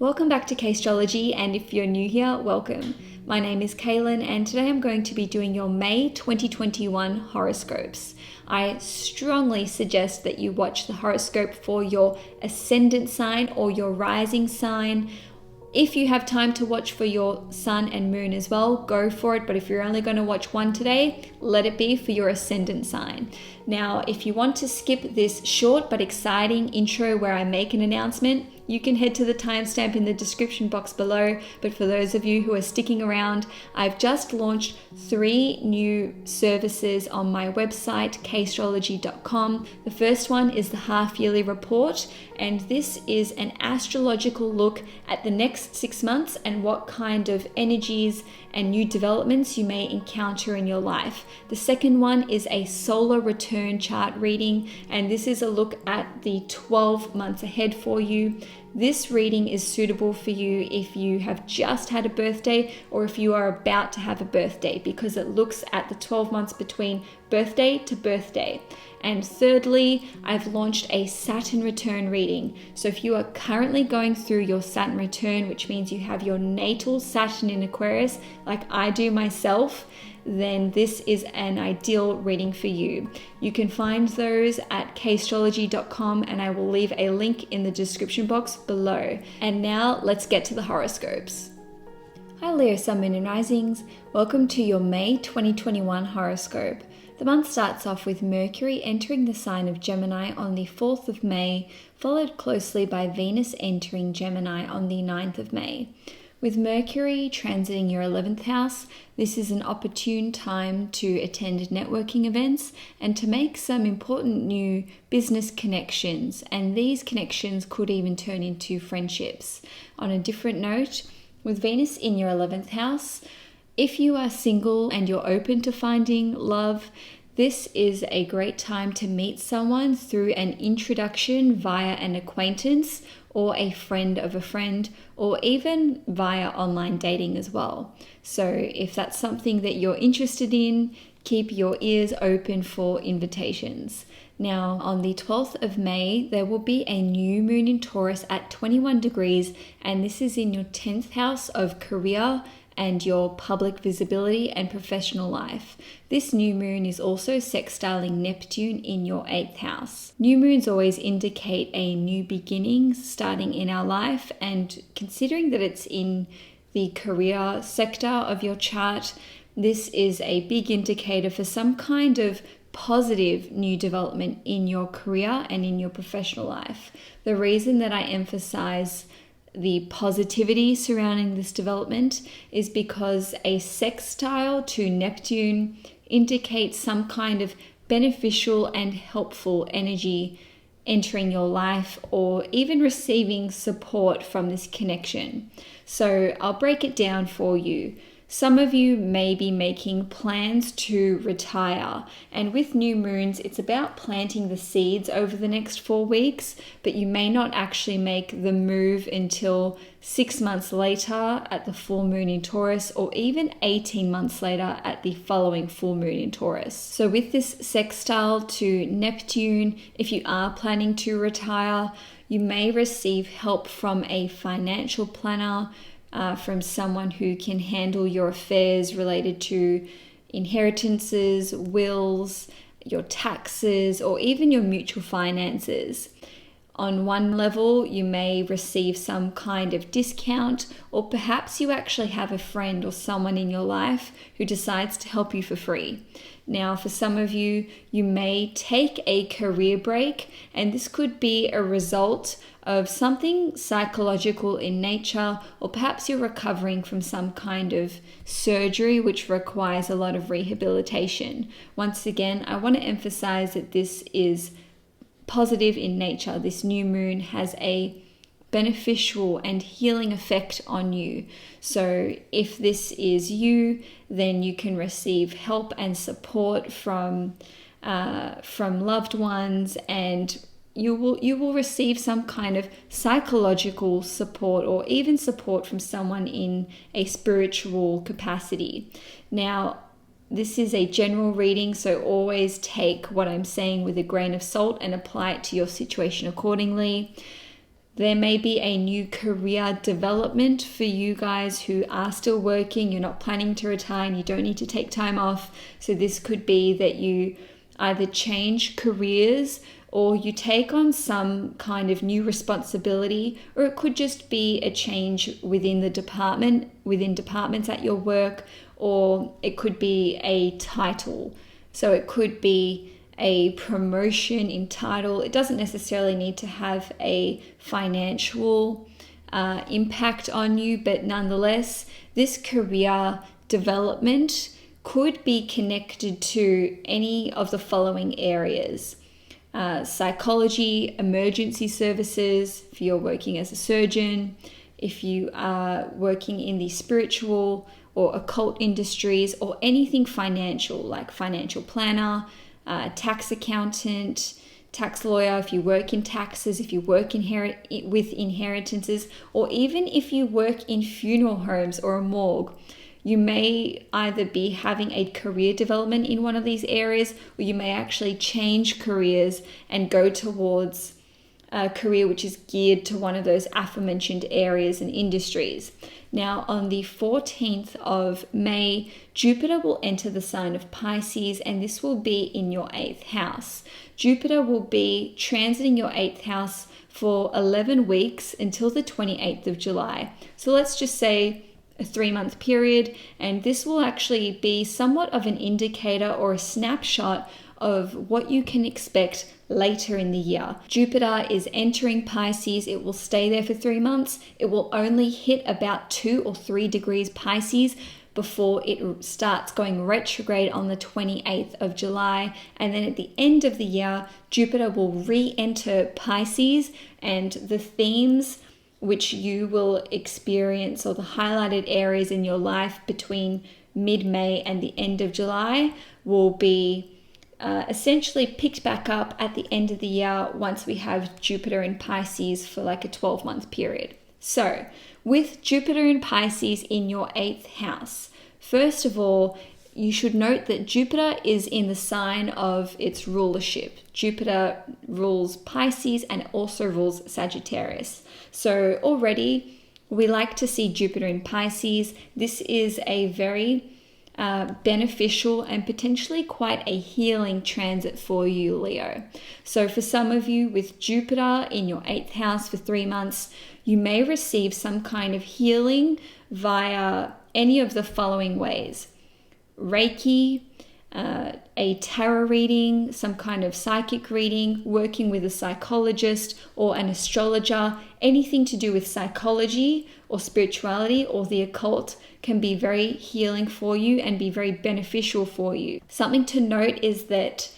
Welcome back to Astrology, and if you're new here, welcome. My name is Kaylin, and today I'm going to be doing your May 2021 horoscopes. I strongly suggest that you watch the horoscope for your ascendant sign or your rising sign. If you have time to watch for your sun and moon as well, go for it. But if you're only going to watch one today, let it be for your ascendant sign. Now, if you want to skip this short but exciting intro where I make an announcement, you can head to the timestamp in the description box below. But for those of you who are sticking around, I've just launched 3 new services on my website, castrology.com. The first one is the half-yearly report, and this is an astrological look at the next 6 months and what kind of energies and new developments you may encounter in your life. The second one is a solar return chart reading, and this is a look at the 12 months ahead for you. This reading is suitable for you if you have just had a birthday or if you are about to have a birthday, because it looks at the 12 months between birthday to birthday. And thirdly, I've launched a Saturn return reading. So if you are currently going through your Saturn return, which means you have your natal Saturn in Aquarius, like I do myself, then this is an ideal reading for you. You can find those at castrology.com, and I will leave a link in the description box below. And now let's get to the horoscopes. Hi Leo, Sun, Moon and Risings. Welcome to your May 2021 horoscope. The month starts off with Mercury entering the sign of Gemini on the 4th of May, followed closely by Venus entering Gemini on the 9th of May. With Mercury transiting your 11th house, this is an opportune time to attend networking events and to make some important new business connections, and these connections could even turn into friendships. On a different note, with Venus in your 11th house, if you are single and you're open to finding love, this is a great time to meet someone through an introduction via an acquaintance or a friend of a friend, or even via online dating as well. So if that's something that you're interested in, keep your ears open for invitations. Now, on the 12th of May, there will be a new moon in Taurus at 21 degrees, and this is in your 10th house of career and your public visibility and professional life. This new moon is also sextiling Neptune in your 8th house. New moons always indicate a new beginning starting in our life, and considering that it's in the career sector of your chart, this is a big indicator for some kind of positive new development in your career and in your professional life. The reason that I emphasize the positivity surrounding this development is because a sextile to Neptune indicates some kind of beneficial and helpful energy entering your life, or even receiving support from this connection. So I'll break it down for you. Some of you may be making plans to retire, and with new moons, it's about planting the seeds over the next 4 weeks, but you may not actually make the move until 6 months later at the full moon in Taurus, or even 18 months later at the following full moon in Taurus. So with this sextile to Neptune, if you are planning to retire, you may receive help from a financial planner, from someone who can handle your affairs related to inheritances, wills, your taxes, or even your mutual finances. On one level, you may receive some kind of discount, or perhaps you actually have a friend or someone in your life who decides to help you for free. Now, for some of you, you may take a career break, and this could be a result of something psychological in nature, or perhaps you're recovering from some kind of surgery which requires a lot of rehabilitation. Once again, I want to emphasize that this is positive in nature. This new moon has a beneficial and healing effect on you. So if this is you, then you can receive help and support from loved ones, and you will receive some kind of psychological support, or even support from someone in a spiritual capacity. Now, this is a general reading, so always take what I'm saying with a grain of salt and apply it to your situation accordingly. There may be a new career development for you guys who are still working. You're not planning to retire and you don't need to take time off. So this could be that you either change careers or you take on some kind of new responsibility, or it could just be a change within the department, within departments at your work, or it could be a title. So it could be a promotion in title. It doesn't necessarily need to have a financial impact on you, but nonetheless, this career development could be connected to any of the following areas. Psychology, emergency services, if you're working as a surgeon, if you are working in the spiritual or occult industries, or anything financial like financial planner, tax accountant, tax lawyer, if you work in taxes, if you work with inheritances, or even if you work in funeral homes or a morgue. You may either be having a career development in one of these areas, or you may actually change careers and go towards a career which is geared to one of those aforementioned areas and industries. Now, on the 14th of May, Jupiter will enter the sign of Pisces, and this will be in your 8th house. Jupiter will be transiting your 8th house for 11 weeks until the 28th of July. So let's just say a 3-month period, and this will actually be somewhat of an indicator or a snapshot of what you can expect later in the year. Jupiter is entering Pisces. It will stay there for 3 months. It will only hit about 2 or 3 degrees Pisces before it starts going retrograde on the 28th of July. And then at the end of the year, Jupiter will re-enter Pisces, and the themes which you will experience, or the highlighted areas in your life between mid-May and the end of July, will be essentially picked back up at the end of the year once we have Jupiter in Pisces for like a 12-month period. So with Jupiter in Pisces in your 8th house, first of all, you should note that Jupiter is in the sign of its rulership. Jupiter rules Pisces and also rules Sagittarius. So already we like to see Jupiter in Pisces. This is a very beneficial and potentially quite a healing transit for you, Leo. So for some of you with Jupiter in your 8th house for 3 months, you may receive some kind of healing via any of the following ways: Reiki, a tarot reading, some kind of psychic reading, working with a psychologist or an astrologer. Anything to do with psychology or spirituality or the occult can be very healing for you and be very beneficial for you. Something to note is that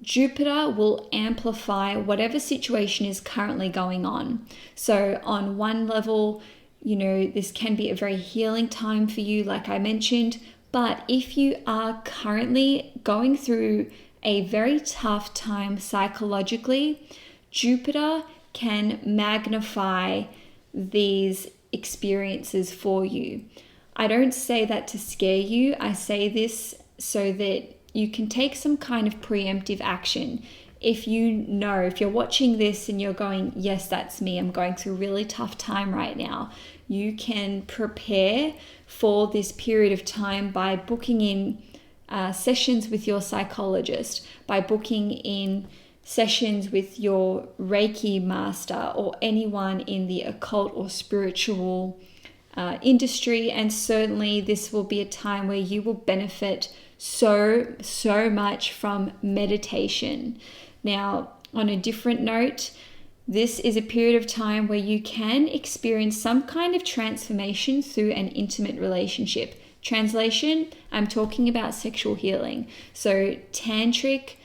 Jupiter will amplify whatever situation is currently going on. So on one level, this can be a very healing time for you, like I mentioned. But if you are currently going through a very tough time psychologically, Jupiter can magnify these experiences for you. I don't say that to scare you. I say this so that you can take some kind of preemptive action. If you're watching this and you're going, yes, that's me, I'm going through a really tough time right now, you can prepare for this period of time by booking in sessions with your psychologist, by booking in sessions with your Reiki master or anyone in the occult or spiritual industry. And certainly this will be a time where you will benefit so much from meditation. Now, on a different note, this is a period of time where you can experience some kind of transformation through an intimate relationship. Translation, I'm talking about sexual healing. So tantric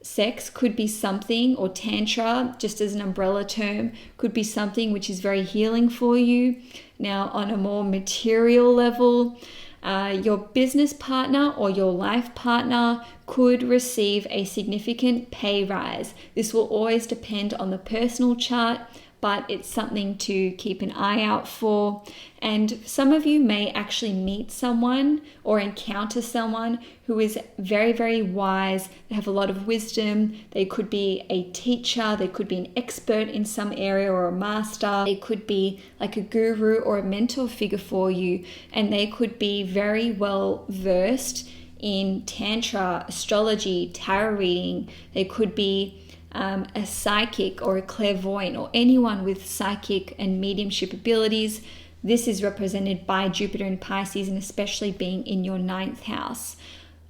sex could be something, or tantra, just as an umbrella term, could be something which is very healing for you. Now, on a more material level, your business partner or your life partner could receive a significant pay rise. This will always depend on the personal chart, but it's something to keep an eye out for. And some of you may actually meet someone or encounter someone who is very, very wise. They have a lot of wisdom. They could be a teacher. They could be an expert in some area or a master. They could be like a guru or a mentor figure for you. And they could be very well versed in Tantra, astrology, tarot reading. They could be a psychic or a clairvoyant or anyone with psychic and mediumship abilities. This is represented by Jupiter in Pisces, and especially being in your 9th house.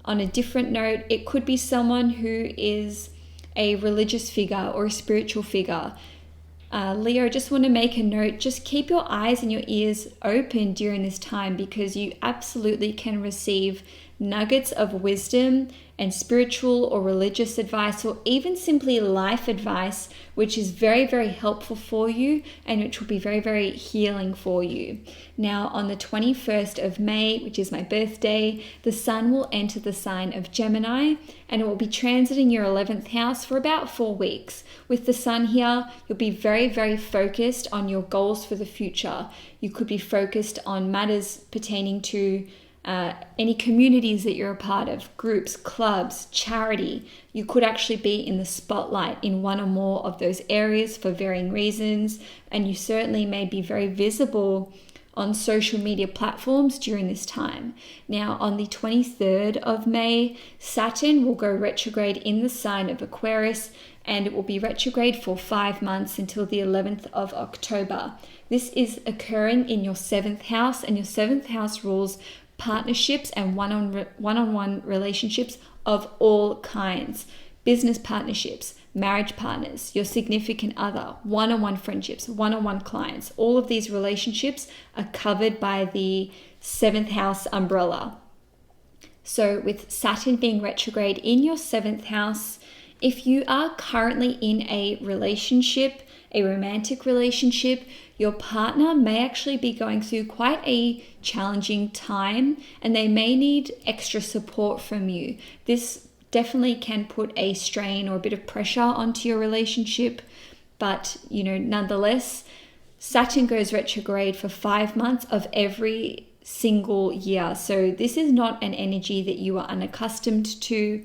On a different note, it could be someone who is a religious figure or a spiritual figure. Leo, just want to make a note, just keep your eyes and your ears open during this time, because you absolutely can receive nuggets of wisdom and spiritual or religious advice, or even simply life advice, which is very, very helpful for you and which will be very, very healing for you. Now, on the 21st of May, which is my birthday, the sun will enter the sign of Gemini, and it will be transiting your 11th house for about 4 weeks. With the sun here, you'll be very, very focused on your goals for the future. You could be focused on matters pertaining to any communities that you're a part of, groups, clubs, charity. You could actually be in the spotlight in one or more of those areas for varying reasons, and you certainly may be very visible on social media platforms during this time. Now, on the 23rd of May, Saturn will go retrograde in the sign of Aquarius, and it will be retrograde for 5 months until the 11th of October. This is occurring in your 7th house, and your 7th house rules partnerships and one-on-one relationships of all kinds. Business partnerships, marriage partners, your significant other, one-on-one friendships, one-on-one clients. All of these relationships are covered by the 7th house umbrella. So with Saturn being retrograde in your 7th house, if you are currently in a relationship, a romantic relationship, your partner may actually be going through quite a challenging time, and they may need extra support from you. This definitely can put a strain or a bit of pressure onto your relationship, but nonetheless, Saturn goes retrograde for 5 months of every single year. So this is not an energy that you are unaccustomed to.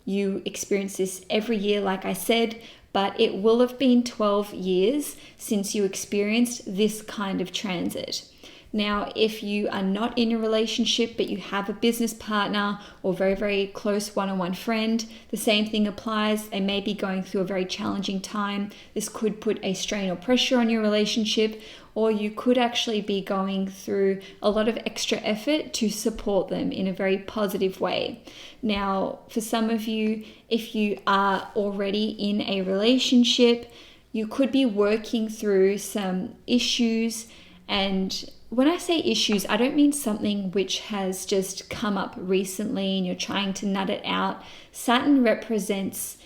You experience this every year, like I said, but it will have been 12 years since you experienced this kind of transit. Now, if you are not in a relationship, but you have a business partner or very, very close one-on-one friend, the same thing applies. They may be going through a very challenging time. This could put a strain or pressure on your relationship, or you could actually be going through a lot of extra effort to support them in a very positive way. Now, for some of you, if you are already in a relationship, you could be working through some issues. And when I say issues, I don't mean something which has just come up recently and you're trying to nut it out. Saturn represents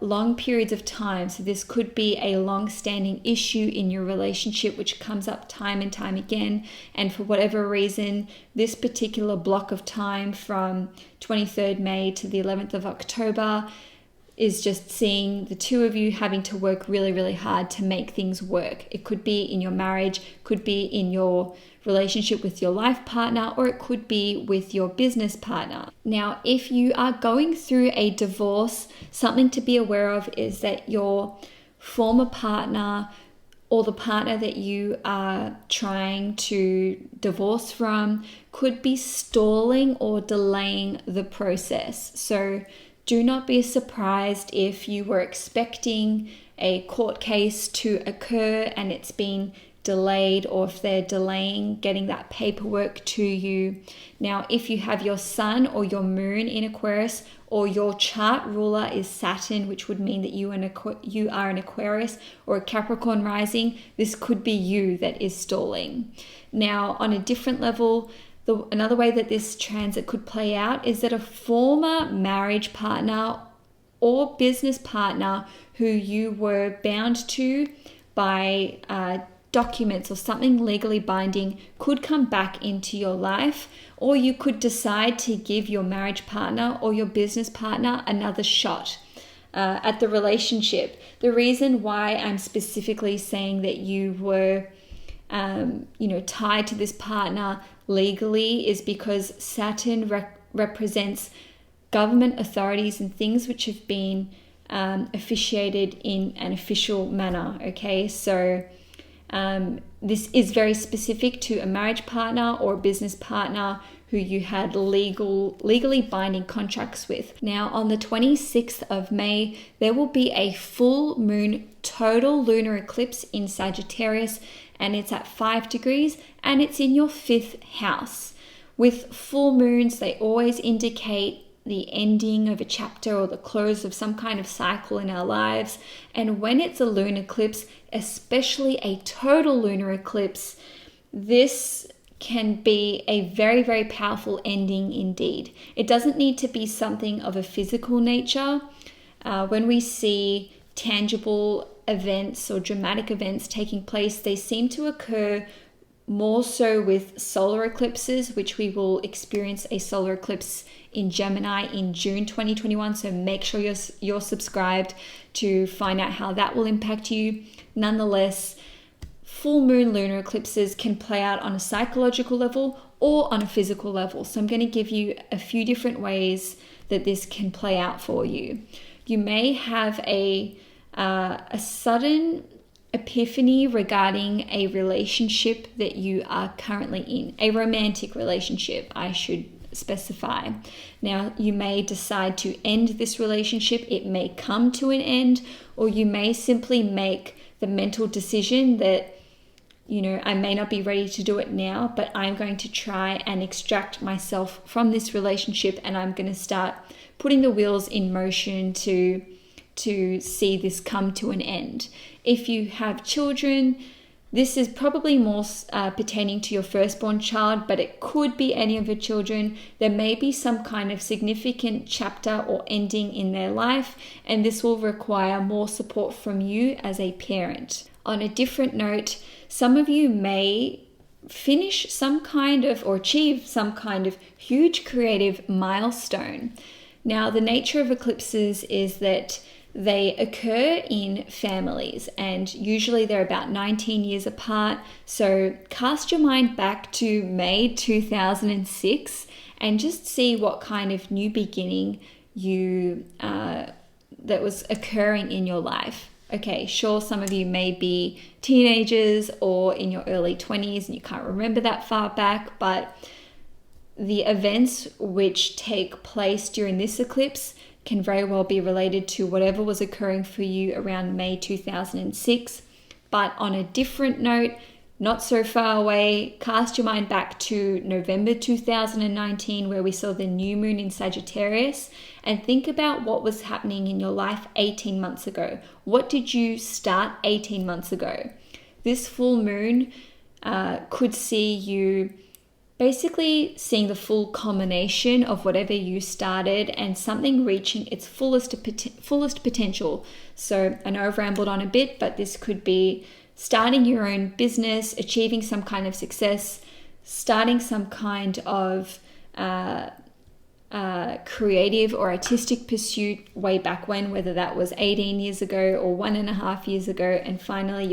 long periods of time. So this could be a long-standing issue in your relationship which comes up time and time again. And for whatever reason, this particular block of time from 23rd May to the 11th of October is just seeing the two of you having to work really, really hard to make things work. It could be in your marriage, could be in your relationship with your life partner, or it could be with your business partner. Now, if you are going through a divorce, something to be aware of is that your former partner or the partner that you are trying to divorce from could be stalling or delaying the process. So do not be surprised if you were expecting a court case to occur and it's been delayed, or if they're delaying getting that paperwork to you. Now, if you have your sun or your moon in Aquarius, or your chart ruler is Saturn, which would mean that you are an Aquarius or a Capricorn rising, this could be you that is stalling. Now, on a different level, another way that this transit could play out is that a former marriage partner or business partner who you were bound to by documents or something legally binding could come back into your life, or you could decide to give your marriage partner or your business partner another shot. at the relationship. The reason why I'm specifically saying that you were, tied to this partner legally is because Saturn represents government authorities and things which have been officiated in an official manner. Okay, so this is very specific to a marriage partner or a business partner who you had legally binding contracts with. Now, on the 26th of May, there will be a full moon total lunar eclipse in Sagittarius, and it's at 5 degrees, and it's in your 5th house. With full moons, they always indicate the ending of a chapter or the close of some kind of cycle in our lives. And when it's a lunar eclipse, especially a total lunar eclipse, this can be a very, very powerful ending indeed. It doesn't need to be something of a physical nature. When we see tangible events or dramatic events taking place, they seem to occur more so with solar eclipses, which we will experience a solar eclipse in Gemini in June 2021. So make sure you're subscribed to find out how that will impact you. Nonetheless, full moon lunar eclipses can play out on a psychological level or on a physical level. So I'm going to give you a few different ways that this can play out for you. You may have a sudden epiphany regarding a relationship that you are currently in, a romantic relationship, I should specify. Now, you may decide to end this relationship. It may come to an end, or you may simply make the mental decision that, I may not be ready to do it now, but I'm going to try and extract myself from this relationship, and I'm going to start putting the wheels in motion to see this come to an end. If you have children, this is probably more pertaining to your firstborn child, but it could be any of your children. There may be some kind of significant chapter or ending in their life, and this will require more support from you as a parent. On a different note, some of you may finish some kind of or achieve some kind of huge creative milestone. Now, the nature of eclipses is that they occur in families, and usually they're about 19 years apart. So cast your mind back to May 2006 and just see what kind of new beginning that was occurring in your life. Okay, sure, some of you may be teenagers or in your early 20s and you can't remember that far back, but the events which take place during this eclipse can very well be related to whatever was occurring for you around May 2006. But on a different note, not so far away, cast your mind back to November 2019, where we saw the new moon in Sagittarius, and think about what was happening in your life 18 months ago. What did you start 18 months ago? This full moon could see you basically seeing the full culmination of whatever you started and something reaching its fullest potential. So I know I've rambled on a bit, but this could be starting your own business, achieving some kind of success, starting some kind of creative or artistic pursuit way back when, whether that was 18 years ago or 1.5 years ago, and finally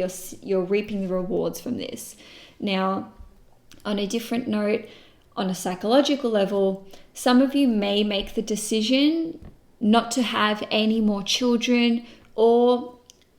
you're reaping the rewards from this. Now, on a different note, on a psychological level, some of you may make the decision not to have any more children, or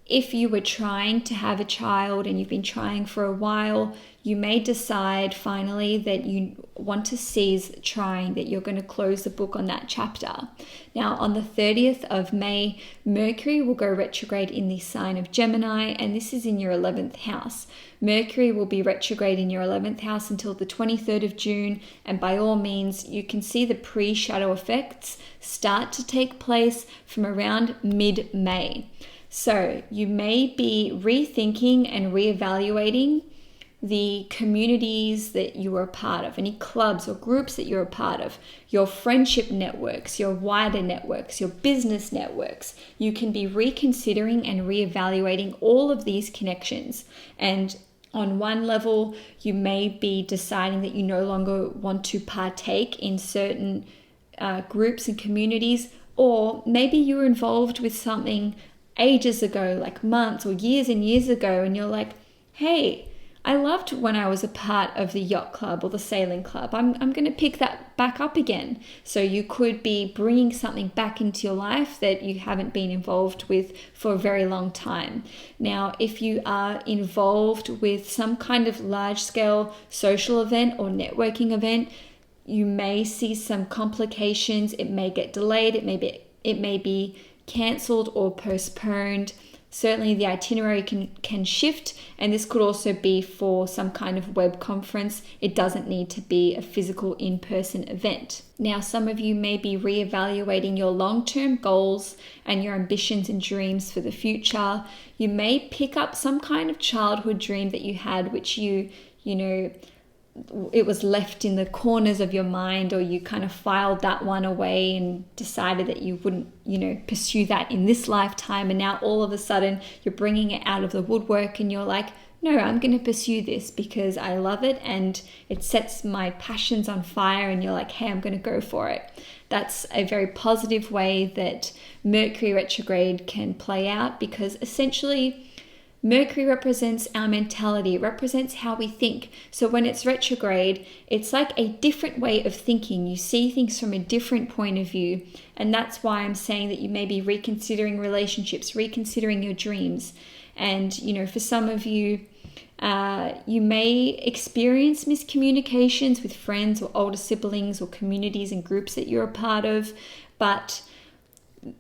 if you were trying to have a child and you've been trying for a while, you may decide finally that you want to cease trying, that you're going to close the book on that chapter. Now, on the 30th of May, Mercury will go retrograde in the sign of Gemini, and this is in your 11th house. Mercury will be retrograde in your 11th house until the 23rd of June, and by all means, you can see the pre-shadow effects start to take place from around mid-May. So you may be rethinking and reevaluating the communities that you are a part of, any clubs or groups that you're a part of, your friendship networks, your wider networks, your business networks. You can be reconsidering and reevaluating all of these connections. And on one level, you may be deciding that you no longer want to partake in certain groups and communities. Or maybe you were involved with something ages ago, like months or years and years ago, and you're like, hey, I loved when I was a part of the yacht club or the sailing club. I'm going to pick that back up again. So you could be bringing something back into your life that you haven't been involved with for a very long time. Now, if you are involved with some kind of large-scale social event or networking event, you may see some complications. It may get delayed. It may be cancelled or postponed. Certainly the itinerary can shift, and this could also be for some kind of web conference. It doesn't need to be a physical in-person event. Now, some of you may be reevaluating your long-term goals and your ambitions and dreams for the future. You may pick up some kind of childhood dream that you had, which it was left in the corners of your mind, or you kind of filed that one away and decided that you wouldn't, pursue that in this lifetime. And now all of a sudden you're bringing it out of the woodwork and you're like, no, I'm going to pursue this because I love it and it sets my passions on fire. And you're like, hey, I'm going to go for it. That's a very positive way that Mercury retrograde can play out, because essentially Mercury represents our mentality. It represents how we think. So when it's retrograde, it's like a different way of thinking. You see things from a different point of view. And that's why I'm saying that you may be reconsidering relationships, reconsidering your dreams. And, for some of you, you may experience miscommunications with friends or older siblings or communities and groups that you're a part of. But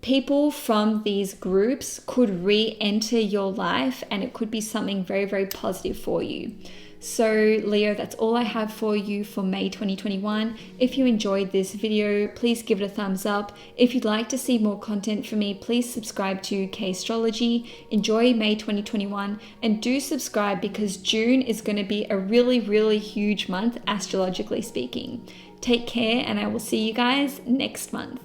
people from these groups could re-enter your life, and it could be something very, very positive for you. So Leo, that's all I have for you for May 2021. If you enjoyed this video, please give it a thumbs up. If you'd like to see more content from me, please subscribe to Astrology. Enjoy May 2021, and do subscribe because June is going to be a really, really huge month, astrologically speaking. Take care, and I will see you guys next month.